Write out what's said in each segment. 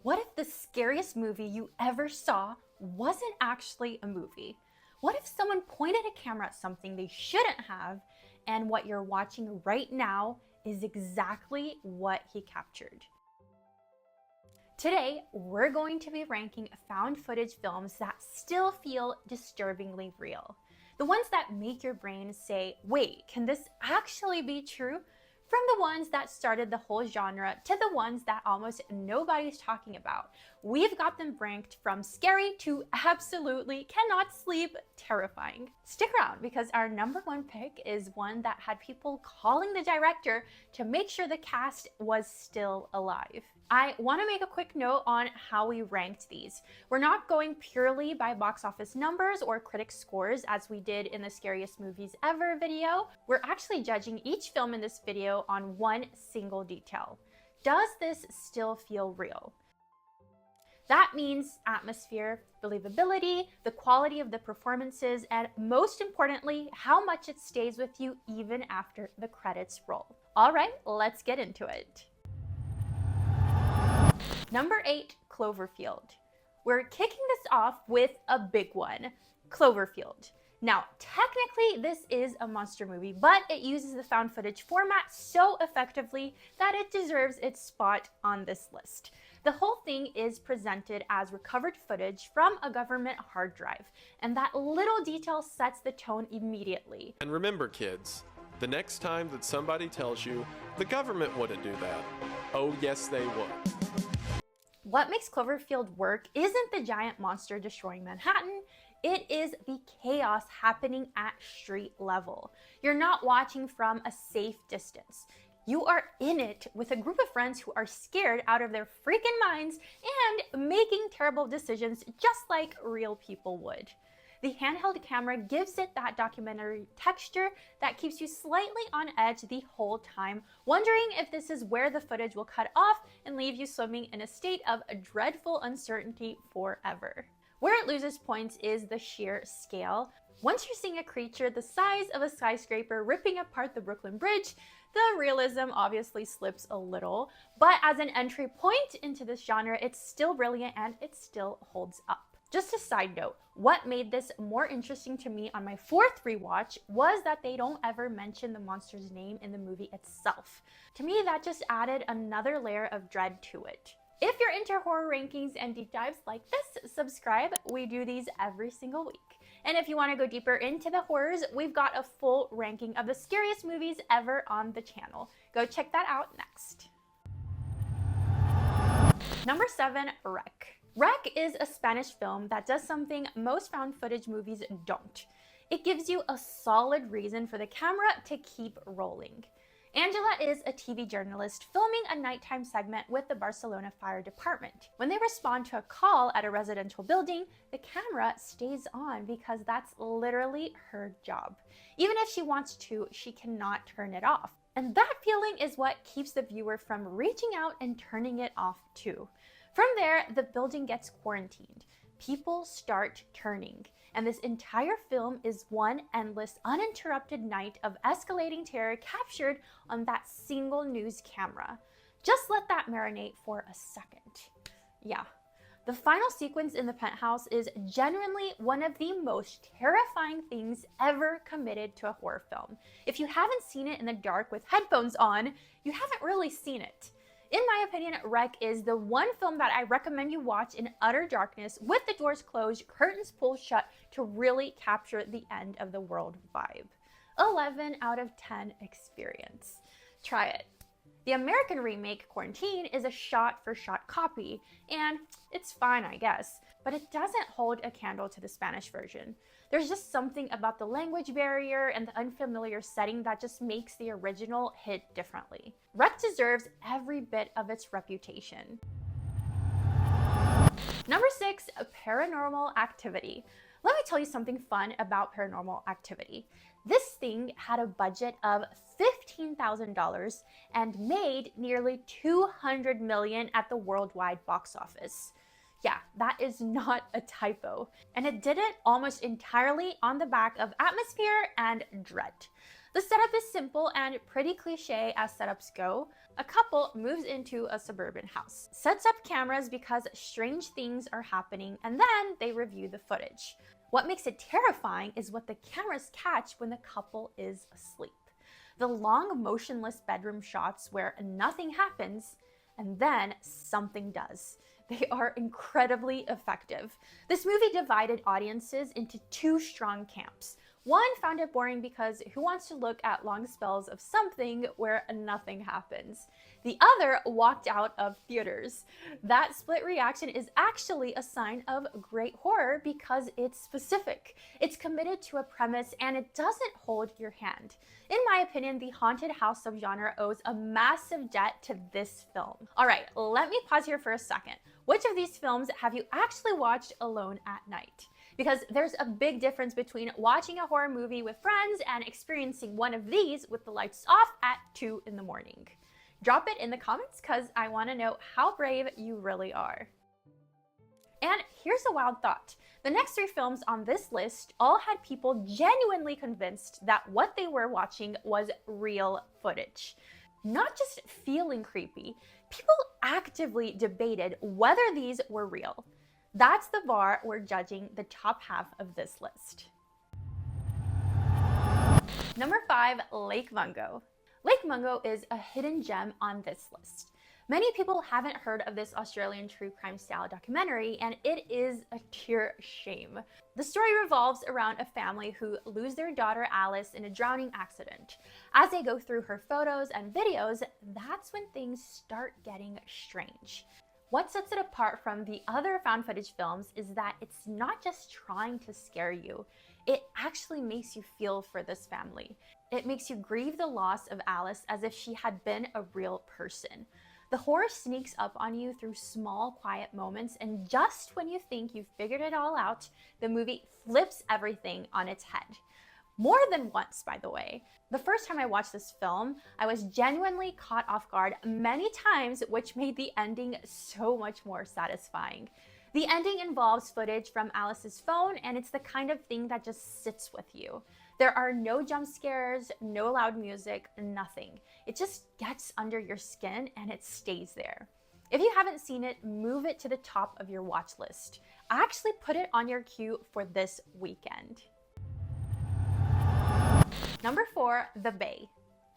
What if the scariest movie you ever saw wasn't actually a movie? What if someone pointed a camera at something they shouldn't have, and what you're watching right now is exactly what he captured? Today, we're going to be ranking found footage films that still feel disturbingly real. The ones that make your brain say, wait, can this actually be true? From the ones that started the whole genre to the ones that almost nobody's talking about. We've got them ranked from scary to absolutely cannot sleep terrifying. Stick around because our number one pick is one that had people calling the director to make sure the cast was still alive. I want to make a quick note on how we ranked these. We're not going purely by box office numbers or critic scores as we did in the Scariest Movies Ever video. We're actually judging each film in this video on one single detail. Does this still feel real? That means atmosphere, believability, the quality of the performances, and most importantly, how much it stays with you even after the credits roll. All right, let's get into it. Number 8, Cloverfield. We're kicking this off with a big one, Cloverfield. Now, technically this is a monster movie, but it uses the found footage format so effectively that it deserves its spot on this list. The whole thing is presented as recovered footage from a government hard drive, and that little detail sets the tone immediately. And remember, kids, the next time that somebody tells you the government wouldn't do that, oh yes they would. What makes Cloverfield work isn't the giant monster destroying Manhattan, it is the chaos happening at street level. You're not watching from a safe distance. You are in it with a group of friends who are scared out of their freaking minds and making terrible decisions just like real people would. The handheld camera gives it that documentary texture that keeps you slightly on edge the whole time, wondering if this is where the footage will cut off and leave you swimming in a state of dreadful uncertainty forever. Where it loses points is the sheer scale. Once you're seeing a creature the size of a skyscraper ripping apart the Brooklyn Bridge, the realism obviously slips a little, but as an entry point into this genre, it's still brilliant and it still holds up. Just a side note, what made this more interesting to me on my fourth rewatch was that they don't ever mention the monster's name in the movie itself. To me, that just added another layer of dread to it. If you're into horror rankings and deep dives like this, subscribe. We do these every single week. And if you want to go deeper into the horrors, we've got a full ranking of the scariest movies ever on the channel. Go check that out next. Number 7, Rec. Rec is a Spanish film that does something most found footage movies don't. It gives you a solid reason for the camera to keep rolling. Angela is a TV journalist filming a nighttime segment with the Barcelona Fire Department. When they respond to a call at a residential building, the camera stays on because that's literally her job. Even if she wants to, she cannot turn it off. And that feeling is what keeps the viewer from reaching out and turning it off too. From there, the building gets quarantined. People start turning, and this entire film is one endless, uninterrupted night of escalating terror captured on that single news camera. Just let that marinate for a second. Yeah. The final sequence in the penthouse is genuinely one of the most terrifying things ever committed to a horror film. If you haven't seen it in the dark with headphones on, you haven't really seen it. In my opinion, Rec is the one film that I recommend you watch in utter darkness with the doors closed, curtains pulled shut to really capture the end of the world vibe. 11 out of 10 experience. Try it. The American remake, Quarantine, is a shot-for-shot copy, and it's fine, I guess, but it doesn't hold a candle to the Spanish version. There's just something about the language barrier and the unfamiliar setting that just makes the original hit differently. Rec deserves every bit of its reputation. Number 6, Paranormal Activity. Let me tell you something fun about Paranormal Activity. This thing had a budget of $15,000 and made nearly $200 million at the worldwide box office. Yeah, that is not a typo. And it did it almost entirely on the back of atmosphere and dread. The setup is simple and pretty cliche as setups go. A couple moves into a suburban house, sets up cameras because strange things are happening, and then they review the footage. What makes it terrifying is what the cameras catch when the couple is asleep. The long, motionless bedroom shots where nothing happens, and then something does. They are incredibly effective. This movie divided audiences into two strong camps. One found it boring because who wants to look at long spells of something where nothing happens? The other walked out of theaters. That split reaction is actually a sign of great horror because it's specific. It's committed to a premise and it doesn't hold your hand. In my opinion, the haunted house subgenre owes a massive debt to this film. All right, let me pause here for a second. Which of these films have you actually watched alone at night? Because there's a big difference between watching a horror movie with friends and experiencing one of these with the lights off at 2 in the morning. Drop it in the comments because I want to know how brave you really are. And here's a wild thought. The next 3 films on this list all had people genuinely convinced that what they were watching was real footage. Not just feeling creepy, people actively debated whether these were real. That's the bar we're judging the top half of this list. Number 5, Lake Mungo. Lake Mungo is a hidden gem on this list. Many people haven't heard of this Australian true crime style documentary, and it is a pure shame. The story revolves around a family who lose their daughter Alice in a drowning accident. As they go through her photos and videos, that's when things start getting strange. What sets it apart from the other found footage films is that it's not just trying to scare you, it actually makes you feel for this family. It makes you grieve the loss of Alice as if she had been a real person. The horror sneaks up on you through small, quiet moments, and just when you think you've figured it all out, the movie flips everything on its head. More than once, by the way. The first time I watched this film, I was genuinely caught off guard many times, which made the ending so much more satisfying. The ending involves footage from Alice's phone, and it's the kind of thing that just sits with you. There are no jump scares, no loud music, nothing. It just gets under your skin and it stays there. If you haven't seen it, move it to the top of your watch list. Actually put it on your queue for this weekend. Number 4, The Bay.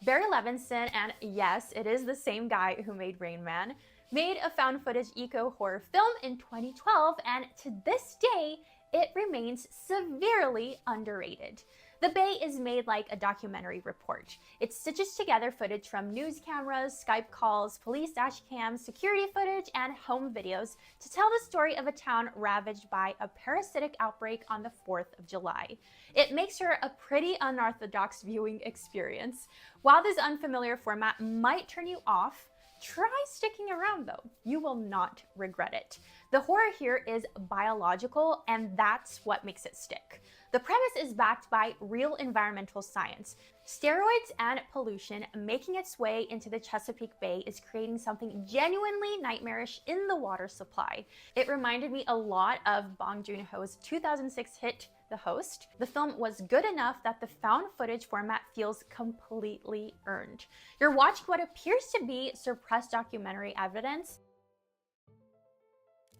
Barry Levinson, and yes, it is the same guy who made Rain Man, made a found footage eco-horror film in 2012, and to this day, it remains severely underrated. The Bay is made like a documentary report. It stitches together footage from news cameras, Skype calls, police dash cams, security footage, and home videos to tell the story of a town ravaged by a parasitic outbreak on the 4th of July. It makes for a pretty unorthodox viewing experience. While this unfamiliar format might turn you off, try sticking around though. You will not regret it. The horror here is biological, and that's what makes it stick. The premise is backed by real environmental science. Steroids and pollution making its way into the Chesapeake Bay is creating something genuinely nightmarish in the water supply. It reminded me a lot of Bong Joon-ho's 2006 hit, The Host. The film was good enough that the found footage format feels completely earned. You're watching what appears to be suppressed documentary evidence.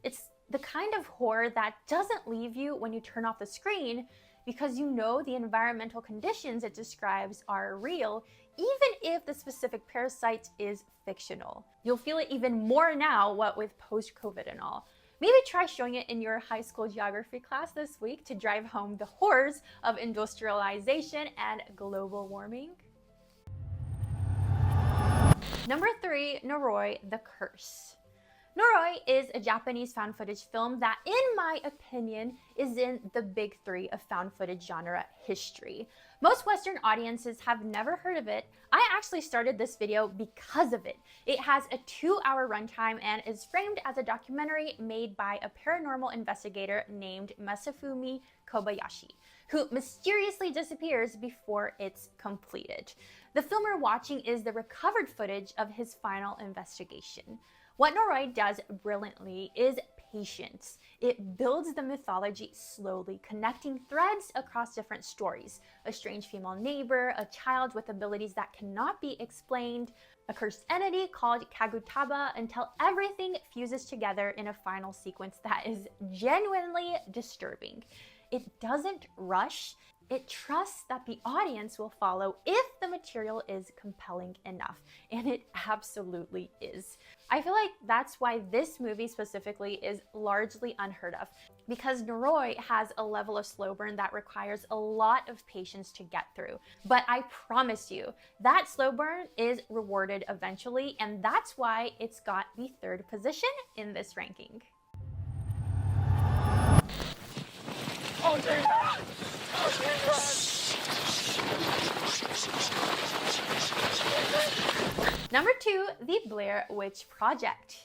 It's the kind of horror that doesn't leave you when you turn off the screen because you know the environmental conditions it describes are real, even if the specific parasite is fictional. You'll feel it even more now, what with post-COVID and all. Maybe try showing it in your high school geography class this week to drive home the horrors of industrialization and global warming. Number 3, Noroi, The Curse. Noroi is a Japanese found footage film that, in my opinion, is in the big 3 of found footage genre history. Most Western audiences have never heard of it. I actually started this video because of it. It has a 2-hour runtime and is framed as a documentary made by a paranormal investigator named Masafumi Kobayashi, who mysteriously disappears before it's completed. The film we're watching is the recovered footage of his final investigation. What Noroi does brilliantly is patience. It builds the mythology slowly, connecting threads across different stories. A strange female neighbor, a child with abilities that cannot be explained, a cursed entity called Kagutaba, until everything fuses together in a final sequence that is genuinely disturbing. It doesn't rush. It trusts that the audience will follow if the material is compelling enough, and it absolutely is. I feel like that's why this movie specifically is largely unheard of, because Noroi has a level of slow burn that requires a lot of patience to get through. But I promise you, that slow burn is rewarded eventually, and that's why it's got the 3rd position in this ranking. Oh, Jesus! Number 2, the Blair Witch Project.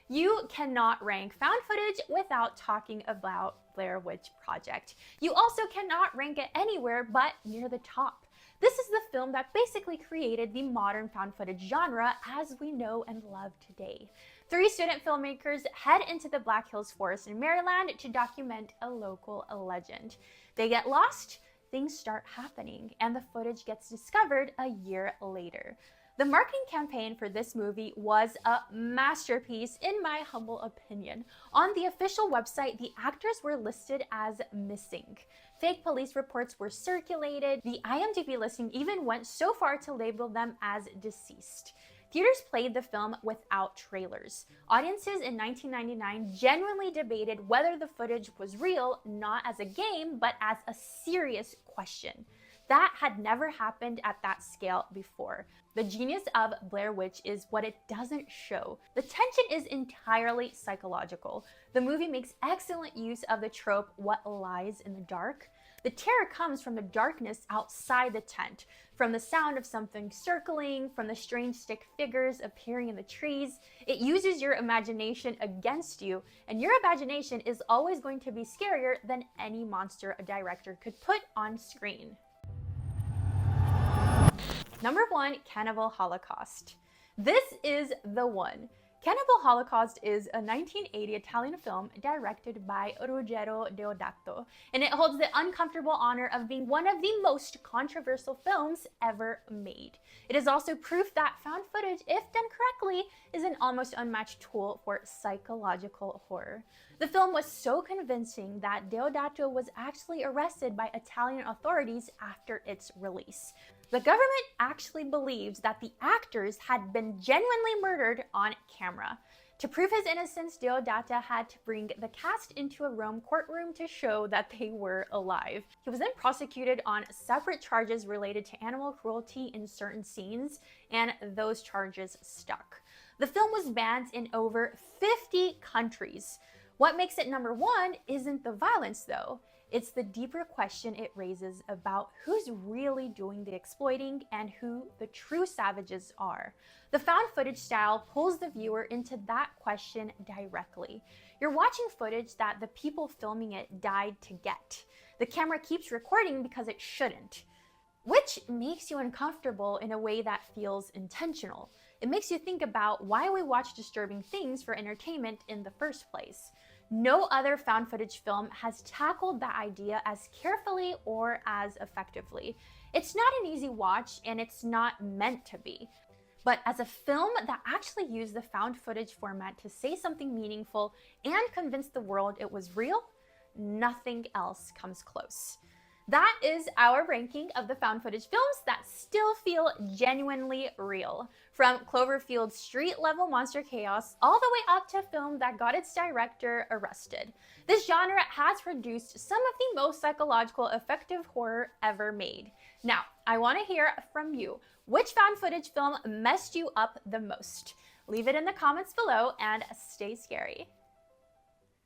You cannot rank found footage without talking about Blair Witch Project. You also cannot rank it anywhere but near the top. This is the film that basically created the modern found footage genre as we know and love today. 3 student filmmakers head into the Black Hills Forest in Maryland to document a local legend. They get lost, things start happening, and the footage gets discovered a year later. The marketing campaign for this movie was a masterpiece in my humble opinion. On the official website, the actors were listed as missing. Fake police reports were circulated. The IMDb listing even went so far to label them as deceased. Theaters played the film without trailers. Audiences in 1999 genuinely debated whether the footage was real, not as a game, but as a serious question. That had never happened at that scale before. The genius of Blair Witch is what it doesn't show. The tension is entirely psychological. The movie makes excellent use of the trope, what lies in the dark. The terror comes from the darkness outside the tent, from the sound of something circling, from the strange stick figures appearing in the trees. It uses your imagination against you, and your imagination is always going to be scarier than any monster a director could put on screen. Number 1, Cannibal Holocaust. This is the one. Cannibal Holocaust is a 1980 Italian film directed by Ruggero Deodato, and it holds the uncomfortable honor of being one of the most controversial films ever made. It is also proof that found footage, if done correctly, is an almost unmatched tool for psychological horror. The film was so convincing that Deodato was actually arrested by Italian authorities after its release. The government actually believes that the actors had been genuinely murdered on camera. To prove his innocence, Deodato had to bring the cast into a Rome courtroom to show that they were alive. He was then prosecuted on separate charges related to animal cruelty in certain scenes, and those charges stuck. The film was banned in over 50 countries. What makes it number 1 isn't the violence, though. It's the deeper question it raises about who's really doing the exploiting and who the true savages are. The found footage style pulls the viewer into that question directly. You're watching footage that the people filming it died to get. The camera keeps recording because it shouldn't, which makes you uncomfortable in a way that feels intentional. It makes you think about why we watch disturbing things for entertainment in the first place. No other found footage film has tackled that idea as carefully or as effectively. It's not an easy watch, and it's not meant to be. But as a film that actually used the found footage format to say something meaningful and convince the world it was real, nothing else comes close. That is our ranking of the found footage films that still feel genuinely real. From Cloverfield's street-level monster chaos all the way up to film that got its director arrested. This genre has produced some of the most psychological effective horror ever made. Now, I want to hear from you. Which found footage film messed you up the most? Leave it in the comments below and stay scary.